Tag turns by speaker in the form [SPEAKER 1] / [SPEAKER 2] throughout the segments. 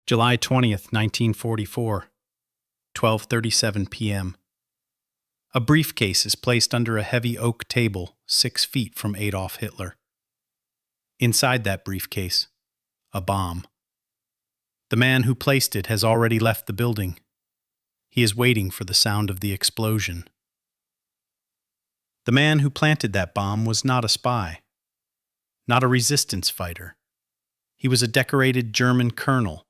[SPEAKER 1] July 20th, 1944, 12:37 p.m. A briefcase is placed under a heavy oak table 6 feet from Adolf Hitler. Inside that briefcase, a bomb. The man who placed it has already left the building. He is waiting for the sound of the explosion. The man who planted that bomb was not a spy, not a resistance fighter. He was a decorated German colonel,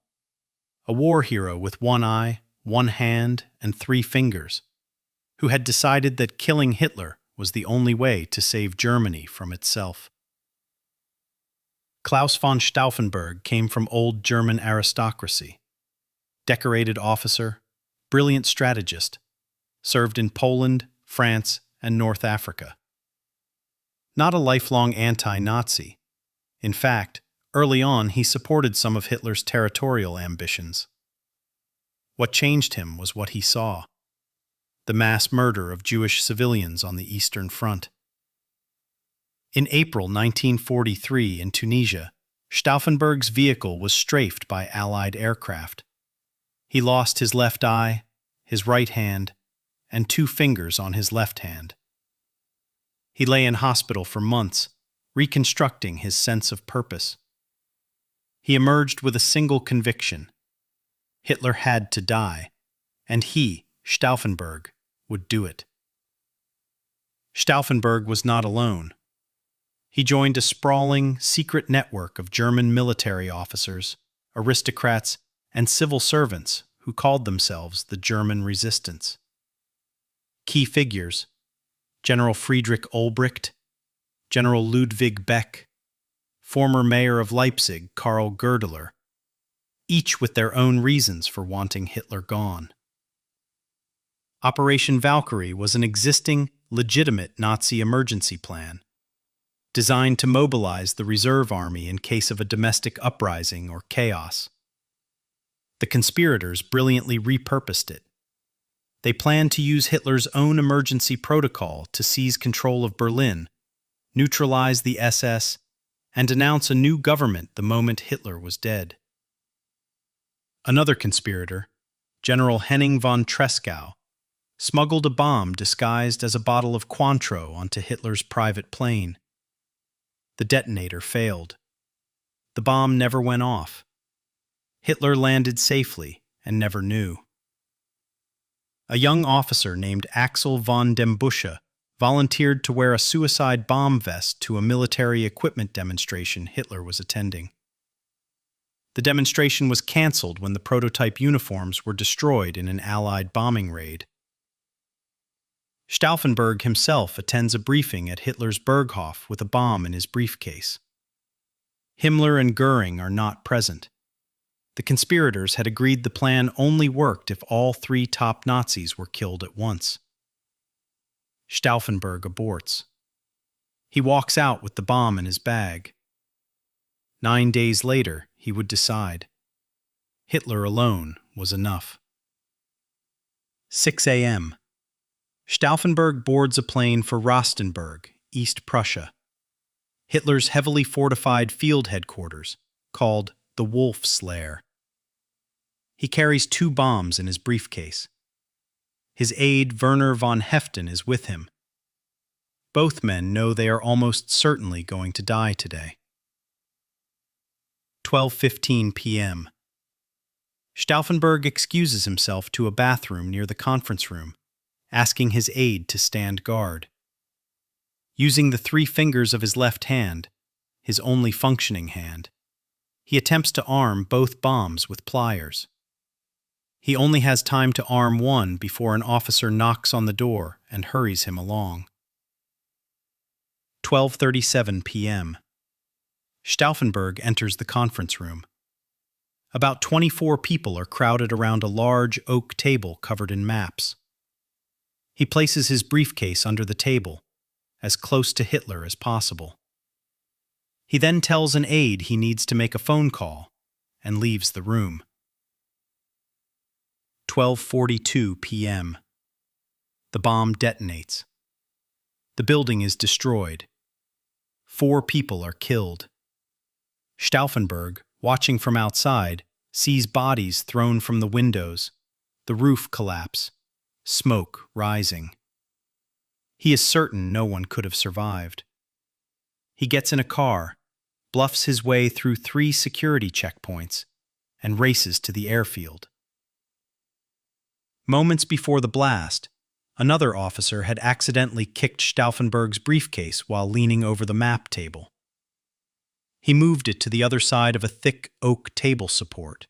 [SPEAKER 1] a war hero with one eye, one hand, and 3 fingers, who had decided that killing Hitler was the only way to save Germany from itself. Claus von Stauffenberg came from old German aristocracy. Decorated officer, brilliant strategist, served in Poland, France, and North Africa. Not a lifelong anti-Nazi. In fact, early on he supported some of Hitler's territorial ambitions. What changed him was what he saw: the mass murder of Jewish civilians on the Eastern Front. In April 1943 in Tunisia, Stauffenberg's vehicle was strafed by Allied aircraft. He lost his left eye, his right hand, and 2 fingers on his left hand. He lay in hospital for months, reconstructing his sense of purpose. He emerged with a single conviction: Hitler had to die, and he, Stauffenberg, would do it. Stauffenberg was not alone. He joined a sprawling, secret network of German military officers, aristocrats, and civil servants who called themselves the German Resistance. Key figures: General Friedrich Olbricht, General Ludwig Beck, former mayor of Leipzig Karl Goerdeler, each with their own reasons for wanting Hitler gone. Operation Valkyrie was an existing, legitimate Nazi emergency plan, designed to mobilize the reserve army in case of a domestic uprising or chaos. The conspirators brilliantly repurposed it. They planned to use Hitler's own emergency protocol to seize control of Berlin, neutralize the SS, and announce a new government the moment Hitler was dead. Another conspirator, General Henning von Tresckow, smuggled a bomb disguised as a bottle of Cointreau onto Hitler's private plane. The detonator failed. The bomb never went off. Hitler landed safely and never knew. A young officer named Axel von Dembusche volunteered to wear a suicide bomb vest to a military equipment demonstration Hitler was attending. The demonstration was cancelled when the prototype uniforms were destroyed in an Allied bombing raid. Stauffenberg himself attends a briefing at Hitler's Berghof with a bomb in his briefcase. Himmler and Goering are not present. The conspirators had agreed the plan only worked if all 3 top Nazis were killed at once. Stauffenberg aborts. He walks out with the bomb in his bag. 9 days later, he would decide. Hitler alone was enough. 6 a.m. Stauffenberg boards a plane for Rastenburg, East Prussia, Hitler's heavily fortified field headquarters, called the Wolf's Lair. He carries 2 bombs in his briefcase. His aide Werner von Heften is with him. Both men know they are almost certainly going to die today. 12:15 p.m. Stauffenberg excuses himself to a bathroom near the conference room, asking his aide to stand guard. Using the 3 fingers of his left hand, his only functioning hand, he attempts to arm both bombs with pliers. He only has time to arm one before an officer knocks on the door and hurries him along. 12:37 p.m. Stauffenberg enters the conference room. About 24 people are crowded around a large oak table covered in maps. He places his briefcase under the table, as close to Hitler as possible. He then tells an aide he needs to make a phone call and leaves the room. 12:42 p.m. The bomb detonates. The building is destroyed. 4 people are killed. Stauffenberg, watching from outside, sees bodies thrown from the windows, the roof collapse, smoke rising. He is certain no one could have survived. He gets in a car, bluffs his way through 3 security checkpoints, and races to the airfield. Moments before the blast, another officer had accidentally kicked Stauffenberg's briefcase while leaning over the map table. He moved it to the other side of a thick oak table support.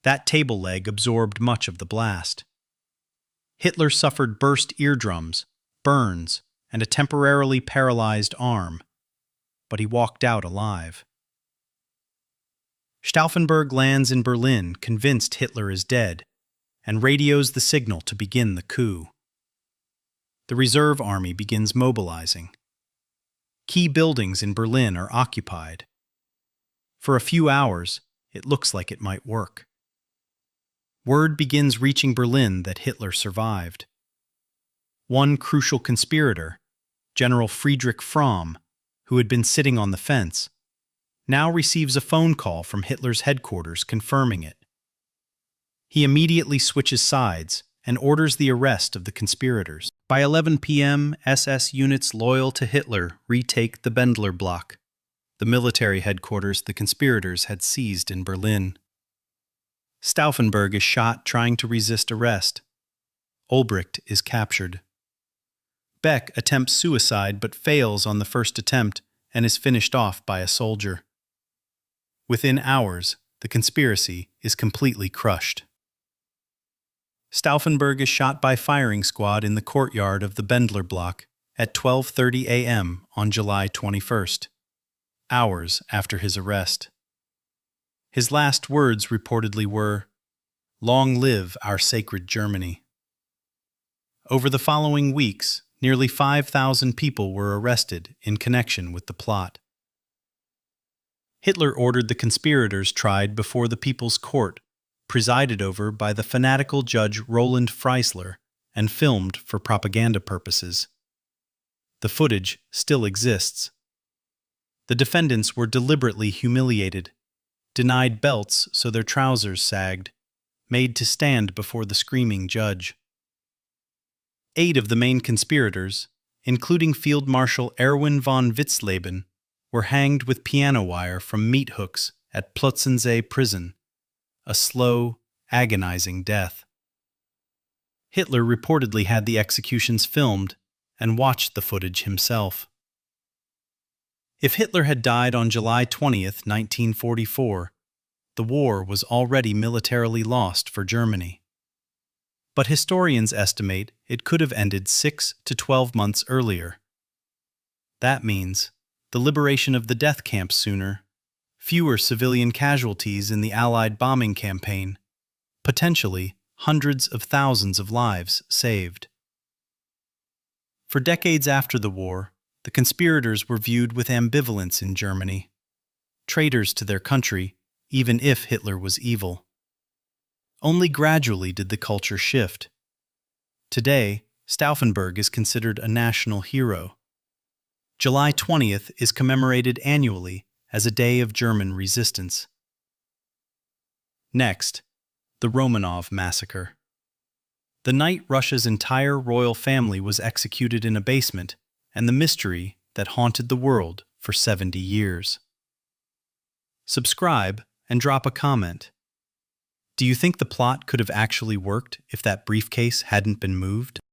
[SPEAKER 1] That table leg absorbed much of the blast. Hitler suffered burst eardrums, burns, and a temporarily paralyzed arm, but he walked out alive. Stauffenberg lands in Berlin convinced Hitler is dead, and radios the signal to begin the coup. The reserve army begins mobilizing. Key buildings in Berlin are occupied. For a few hours, it looks like it might work. Word begins reaching Berlin that Hitler survived. One crucial conspirator, General Friedrich Fromm, who had been sitting on the fence, now receives a phone call from Hitler's headquarters confirming it. He immediately switches sides and orders the arrest of the conspirators. By 11 p.m., SS units loyal to Hitler retake the Bendler block, the military headquarters the conspirators had seized in Berlin. Stauffenberg is shot trying to resist arrest. Ulbricht is captured. Beck attempts suicide but fails on the first attempt and is finished off by a soldier. Within hours, the conspiracy is completely crushed. Stauffenberg is shot by firing squad in the courtyard of the Bendler block at 12:30 a.m. on July 21st, hours after his arrest. His last words reportedly were, "Long live our sacred Germany." Over the following weeks, nearly 5,000 people were arrested in connection with the plot. Hitler ordered the conspirators tried before the People's Court, presided over by the fanatical judge Roland Freisler, and filmed for propaganda purposes. The footage still exists. The defendants were deliberately humiliated, denied belts so their trousers sagged, made to stand before the screaming judge. 8 of the main conspirators, including Field Marshal Erwin von Witzleben, were hanged with piano wire from meat hooks at Plötzensee prison, a slow, agonizing death. Hitler reportedly had the executions filmed and watched the footage himself. If Hitler had died on July 20th, 1944, the war was already militarily lost for Germany. But historians estimate it could have ended 6 to 12 months earlier. That means the liberation of the death camps sooner, fewer civilian casualties in the Allied bombing campaign, potentially hundreds of thousands of lives saved. For decades after the war, the conspirators were viewed with ambivalence in Germany, traitors to their country, even if Hitler was evil. Only gradually did the culture shift. Today, Stauffenberg is considered a national hero. July 20th is commemorated annually as a day of German resistance. Next, the Romanov massacre. The night Russia's entire royal family was executed in a basement, and the mystery that haunted the world for 70 years. Subscribe and drop a comment. Do you think the plot could have actually worked if that briefcase hadn't been moved?